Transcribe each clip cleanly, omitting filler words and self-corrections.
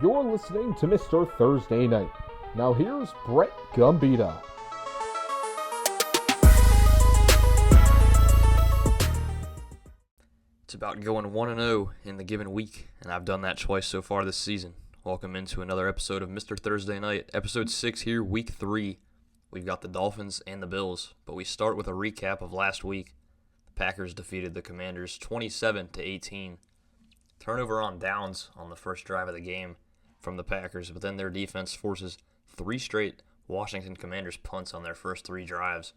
You're listening to Mr. Thursday Night. Now here's Brett Gombita. It's about going 1-0 in the given week, and I've done that twice so far this season. Welcome into another episode of Mr. Thursday Night, episode 6 here, week 3. We've got the Dolphins and the Bills, but we start with a recap of last week. The Packers defeated the Commanders 27-18. Turnover on downs on the first drive of the game from the Packers, but then their defense forces 3 straight Washington Commanders punts on their first 3 drives.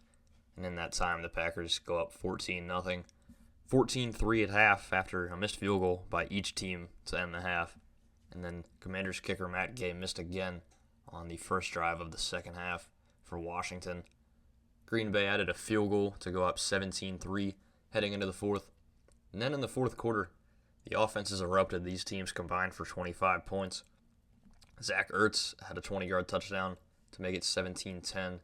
And in that time, the Packers go up 14-0. 14-3 at half after a missed field goal by each team to end the half. And then Commanders kicker Matt Gay missed again on the first drive of the second half for Washington. Green Bay added a field goal to go up 17-3 heading into the fourth. And then in the fourth quarter, the offenses erupted. These teams combined for 25 points. Zach Ertz had a 20-yard touchdown to make it 17-10.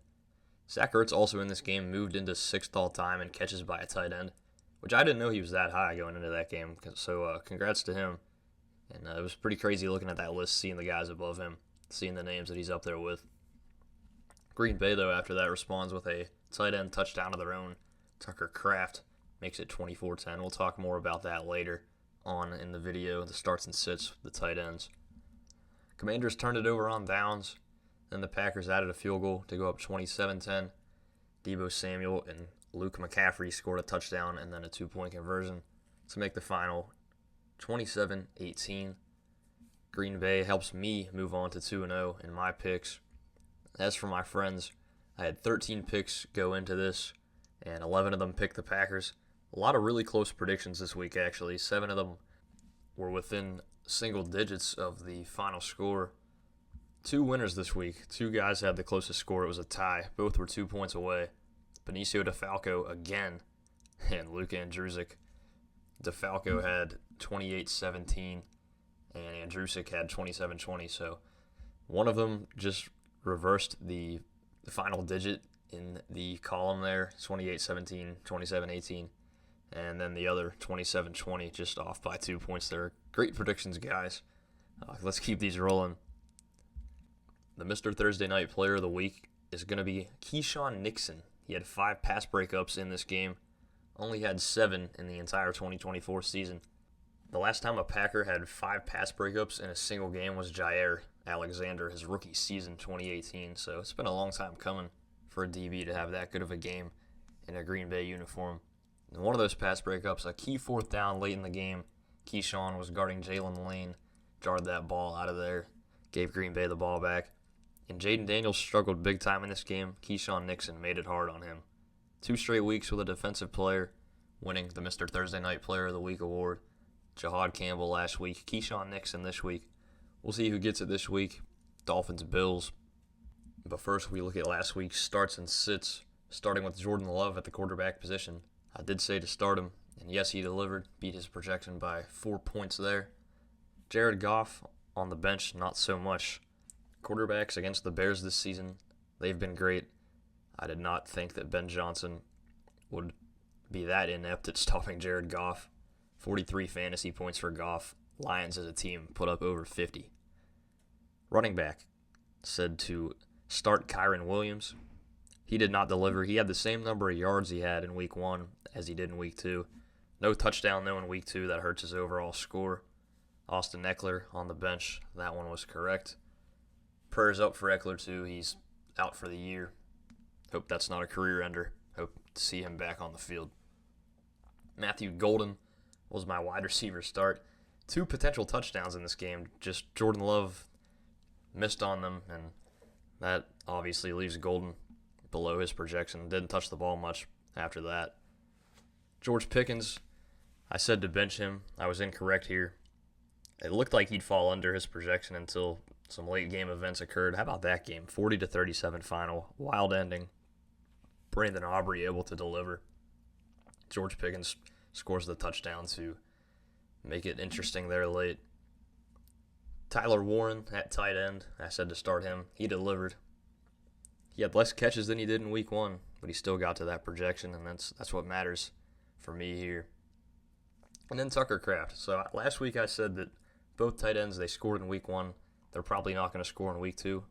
Zach Ertz also in this game moved into 6th all-time in catches by a tight end, which I didn't know he was that high going into that game. So congrats to him. And it was pretty crazy looking at that list, seeing the guys above him, seeing the names that he's up there with. Green Bay, though, after that responds with a tight end touchdown of their own. Tucker Kraft makes it 24-10. We'll talk more about that later on in the video, the starts and sits, the tight ends. Commanders turned it over on downs. Then the Packers added a field goal to go up 27-10. Deebo Samuel and Luke McCaffrey scored a touchdown and then a 2-point conversion to make the final 27-18. Green Bay helps me move on to 2-0 in my picks. As for my friends, I had 13 picks go into this, and 11 of them picked the Packers. A lot of really close predictions this week, actually. 7 of them were within single digits of the final score. 2 winners this week. 2 guys had the closest score. It was a tie. Both were 2 points away. Benicio DeFalco again, and Luke Andrusik. DeFalco had 28-17, and Andrusik had 27-20. So one of them just reversed the final digit in the column there, 28-17, 27-18. And then the other, 27-20, just off by 2 points there. Great predictions, guys. Let's keep these rolling. The Mr. Thursday Night Player of the Week is going to be Keyshawn Nixon. He had 5 pass breakups in this game. Only had 7 in the entire 2024 season. The last time a Packer had 5 pass breakups in a single game was Jair Alexander, his rookie season, 2018. So it's been a long time coming for a DB to have that good of a game in a Green Bay uniform. In one of those pass breakups, a key 4th down late in the game, Keyshawn was guarding Jalen Lane, jarred that ball out of there, gave Green Bay the ball back. And Jaden Daniels struggled big time in this game. Keyshawn Nixon made it hard on him. 2 straight weeks with a defensive player, winning the Mr. Thursday Night Player of the Week award. Jahad Campbell last week, Keyshawn Nixon this week. We'll see who gets it this week. Dolphins, Bills. But first, we look at last week's starts and sits, starting with Jordan Love at the quarterback position. I did say to start him, and yes, he delivered, beat his projection by 4 points there. Jared Goff on the bench, not so much. Quarterbacks against the Bears this season, they've been great. I did not think that Ben Johnson would be that inept at stopping Jared Goff. 43 fantasy points for Goff. Lions as a team put up over 50. Running back said to start Kyron Williams. He did not deliver. He had the same number of yards he had in week 1 as he did in week 2. No touchdown, though, in week 2. That hurts his overall score. Austin Eckler on the bench. That one was correct. Prayers up for Eckler, too. He's out for the year. Hope that's not a career ender. Hope to see him back on the field. Matthew Golden was my wide receiver start. 2 potential touchdowns in this game. Just Jordan Love missed on them, and that obviously leaves Golden below his projection. Didn't touch the ball much after that. George Pickens, I said to bench him. I was incorrect here. It looked like he'd fall under his projection until some late game events occurred. How about that game? 40-37 final. Wild ending. Brandon Aubrey able to deliver. George Pickens scores the touchdown to make it interesting there late. Tyler Warren at tight end. I said to start him. He delivered. He had less catches than he did in week 1, but he still got to that projection, and that's what matters for me here. And then Tucker Kraft. So last week I said that both tight ends, they scored in week 1. they're probably not going to score in week 2.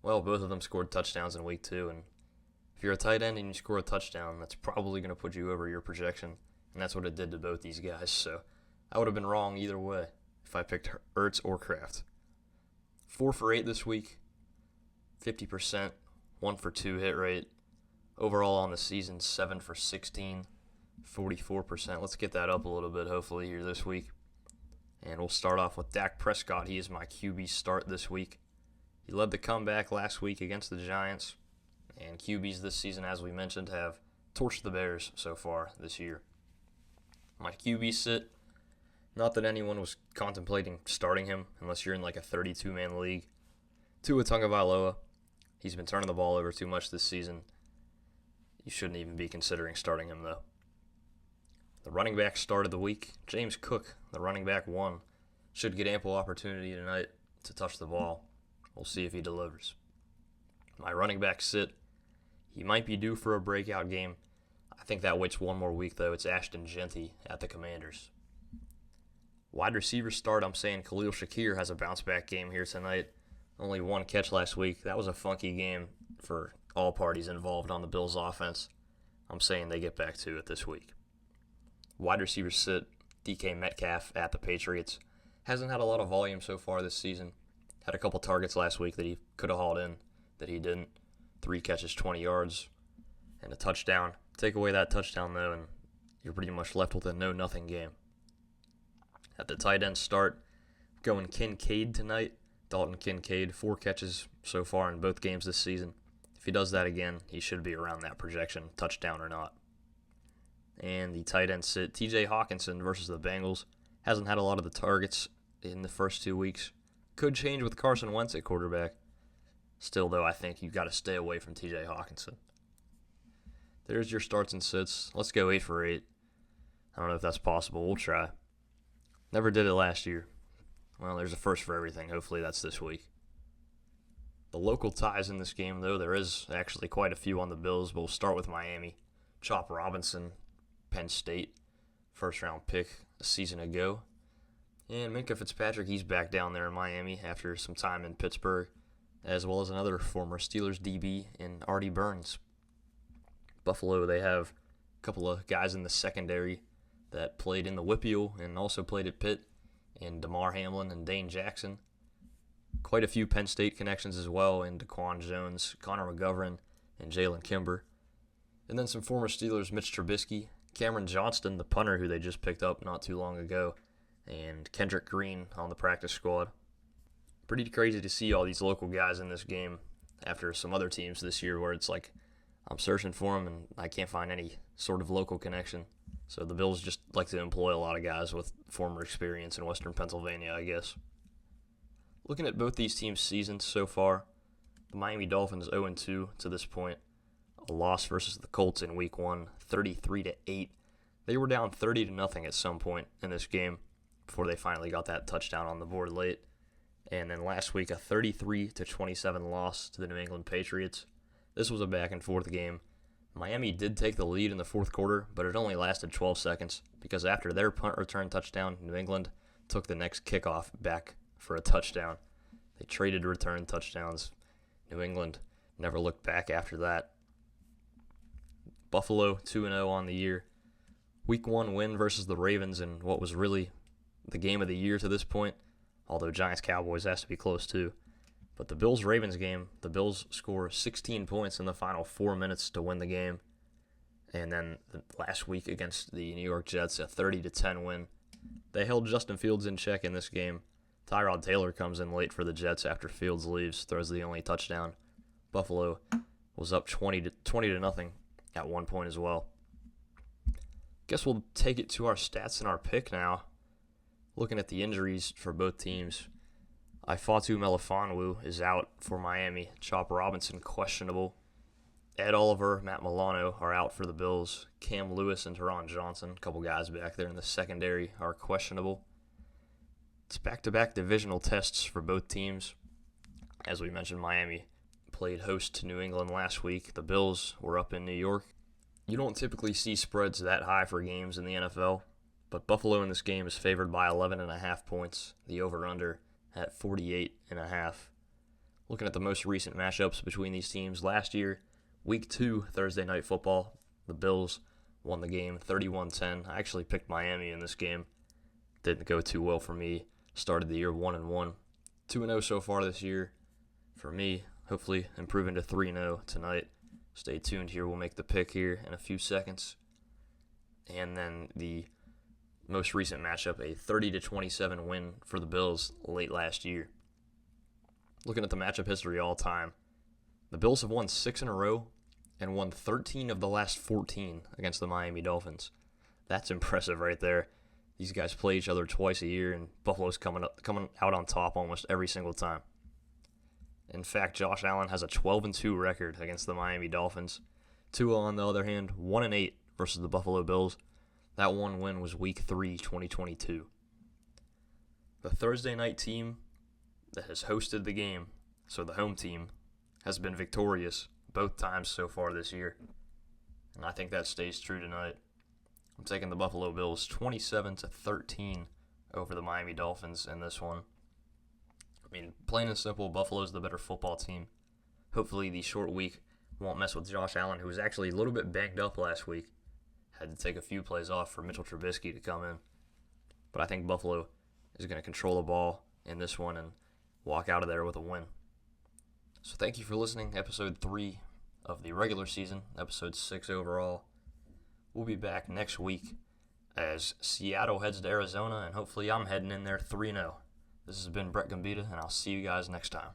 Well, both of them scored touchdowns in week 2, and if you're a tight end and you score a touchdown, that's probably going to put you over your projection, and that's what it did to both these guys. So I would have been wrong either way if I picked Ertz or Kraft. 4 for 8 this week, 50%, 1 for 2 hit rate. Overall on the season, 7 for 16, 44%. Let's get that up a little bit, hopefully, here this week. And we'll start off with Dak Prescott. He is my QB start this week. He led the comeback last week against the Giants. And QBs this season, as we mentioned, have torched the Bears so far this year. My QB sit, not that anyone was contemplating starting him unless you're in like a 32-man league. Tua Tagovailoa. He's been turning the ball over too much this season. You shouldn't even be considering starting him, though. The running back start of the week, James Cook, the running back 1, should get ample opportunity tonight to touch the ball. We'll see if he delivers. My running back sit, he might be due for a breakout game. I think that waits one more week, though. It's Ashton Genty at the Commanders. Wide receiver start, I'm saying Khalil Shakir has a bounce-back game here tonight. Only 1 catch last week. That was a funky game for all parties involved on the Bills' offense. I'm saying they get back to it this week. Wide receiver sit, DK Metcalf at the Patriots. Hasn't had a lot of volume so far this season. Had a couple targets last week that he could have hauled in, that he didn't. 3 catches, 20 yards, and a touchdown. Take away that touchdown, though, and you're pretty much left with a no-nothing game. At the tight end start, going Kincaid tonight. Dalton Kincaid, 4 catches so far in both games this season. If he does that again, he should be around that projection, touchdown or not. And the tight end sit, TJ Hawkinson versus the Bengals. Hasn't had a lot of the targets in the first 2 weeks. Could change with Carson Wentz at quarterback. Still, though, I think you've got to stay away from TJ Hawkinson. There's your starts and sits. Let's go 8 for 8. I don't know if that's possible. We'll try. Never did it last year. Well, there's a first for everything. Hopefully that's this week. The local ties in this game, though, there is actually quite a few on the Bills, but we'll start with Miami. Chop Robinson, Penn State, first-round pick a season ago. And Minkah Fitzpatrick, he's back down there in Miami after some time in Pittsburgh, as well as another former Steelers DB in Artie Burns. Buffalo, they have a couple of guys in the secondary that played in the Whippeal and also played at Pitt, in DeMar Hamlin and Dane Jackson. Quite a few Penn State connections as well in Daquan Jones, Connor McGovern, and Jalen Kimber. And then some former Steelers, Mitch Trubisky, Cameron Johnston, the punter who they just picked up not too long ago, and Kendrick Green on the practice squad. Pretty crazy to see all these local guys in this game after some other teams this year where it's like I'm searching for them and I can't find any sort of local connection. So the Bills just like to employ a lot of guys with former experience in Western Pennsylvania, I guess. Looking at both these teams' seasons so far, the Miami Dolphins 0-2 to this point. A loss versus the Colts in Week 1, 33-8. They were down 30-0 at some point in this game before they finally got that touchdown on the board late. And then last week, a 33-27 loss to the New England Patriots. This was a back-and-forth game. Miami did take the lead in the fourth quarter, but it only lasted 12 seconds because after their punt return touchdown, New England took the next kickoff back for a touchdown. They traded return touchdowns. New England never looked back after that. Buffalo 2-0 on the year. Week 1 win versus the Ravens in what was really the game of the year to this point, although Giants-Cowboys has to be close too. But the Bills-Ravens game, the Bills score 16 points in the final 4 minutes to win the game. And then last week against the New York Jets, a 30-10 win. They held Justin Fields in check in this game. Tyrod Taylor comes in late for the Jets after Fields leaves, throws the only touchdown. Buffalo was up 20-0 at one point as well. Guess we'll take it to our stats and our pick now. Looking at the injuries for both teams, Ifeatu Melifonwu is out for Miami. Chop Robinson questionable. Ed Oliver, Matt Milano are out for the Bills. Cam Lewis and Teron Johnson, a couple guys back there in the secondary, are questionable. It's back-to-back divisional tests for both teams. As we mentioned, Miami played host to New England last week. The Bills were up in New York. You don't typically see spreads that high for games in the NFL, but Buffalo in this game is favored by 11.5 points. The over-under at 48.5. Looking at the most recent matchups between these teams last year, Week 2 Thursday Night Football, the Bills won the game 31-10. I actually picked Miami in this game. Didn't go too well for me. Started the year 1-1. 2-0 so far this year for me. Hopefully improving to 3-0 tonight. Stay tuned here. We'll make the pick here in a few seconds. And then the most recent matchup, a 30-27 win for the Bills late last year. Looking at the matchup history all time, the Bills have won 6 in a row and won 13 of the last 14 against the Miami Dolphins. That's impressive right there. These guys play each other twice a year, and Buffalo's coming out on top almost every single time. In fact, Josh Allen has a 12-2 record against the Miami Dolphins. Tua, on the other hand, 1-8 versus the Buffalo Bills. That one win was Week 3, 2022. The Thursday night team that has hosted the game, so the home team, has been victorious both times so far this year. And I think that stays true tonight. I'm taking the Buffalo Bills 27-13 over the Miami Dolphins in this one. I mean, plain and simple, Buffalo's the better football team. Hopefully the short week won't mess with Josh Allen, who was actually a little bit banged up last week. Had to take a few plays off for Mitchell Trubisky to come in. But I think Buffalo is going to control the ball in this one and walk out of there with a win. So thank you for listening. Episode 3 of the regular season, episode 6 overall. We'll be back next week as Seattle heads to Arizona, and hopefully I'm heading in there 3-0. This has been Brett Gombita, and I'll see you guys next time.